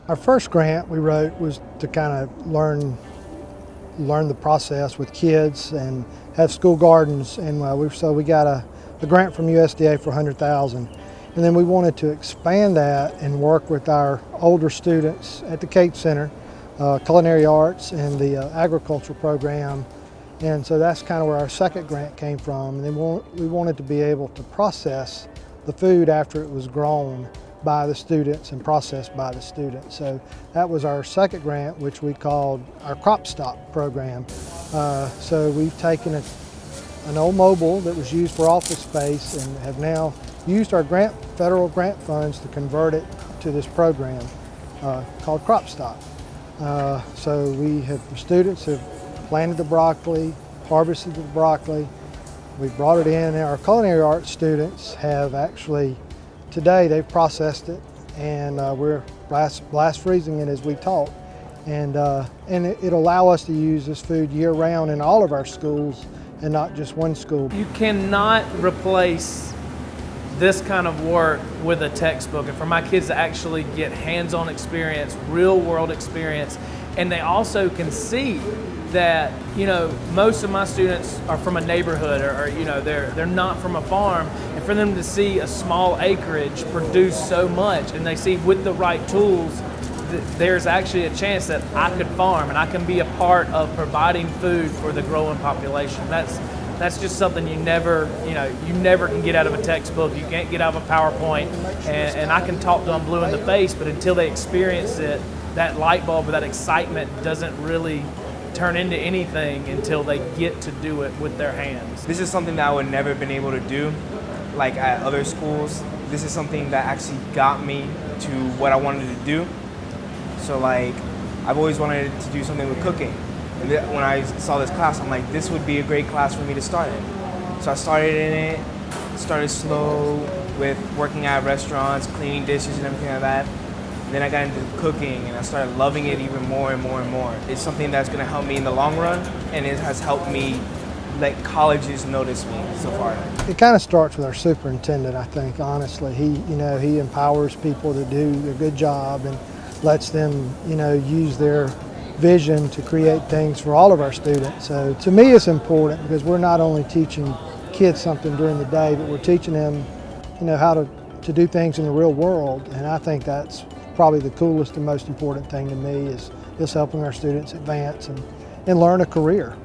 Our first grant we wrote was to kind of learn the process with kids and have school gardens, and we got a grant from USDA for $100,000, and then we wanted to expand that and work with our older students at the Cates Center, Culinary Arts and the agricultural program, and so that's kind of where our second grant came from. And then we wanted to be able to process the food after it was grown by the students and processed by the students. So that was our second grant, which we called our Crop Stock program. So we've taken an old mobile that was used for office space and have now used our federal grant funds to convert it to this program called Crop Stock. So the students have planted the broccoli, harvested the broccoli, we brought it in, and our culinary arts students have actually today they've processed it, and we're blast freezing it as we taught, and it'll allow us to use this food year round in all of our schools and not just one school. You cannot replace this kind of work with a textbook, and for my kids to actually get hands-on experience, real world experience, and they also can see that, most of my students are from a neighborhood or they're not from a farm, and for them to see a small acreage produce so much, and they see with the right tools there's actually a chance that I could farm and I can be a part of providing food for the growing population. That's just something you never can get out of a textbook. You can't get out of a PowerPoint, and I can talk to them blue in the face, but until they experience it, that light bulb or that excitement doesn't really turn into anything until they get to do it with their hands. This is something that I would never been able to do like at other schools. This is something that actually got me to what I wanted to do. So I've always wanted to do something with cooking. And when I saw this class, I'm like, this would be a great class for me to start in. So I started in it, started slow with working at restaurants, cleaning dishes and everything like that. Then I got into cooking and I started loving it even more and more and more. It's something that's gonna help me in the long run, and it has helped me let colleges notice me so far. It kind of starts with our superintendent, I think, honestly. He empowers people to do a good job and lets them, use their vision to create things for all of our students. So to me it's important because we're not only teaching kids something during the day, but we're teaching them, how to do things in the real world. And I think that's probably the coolest and most important thing to me is helping our students advance and learn a career.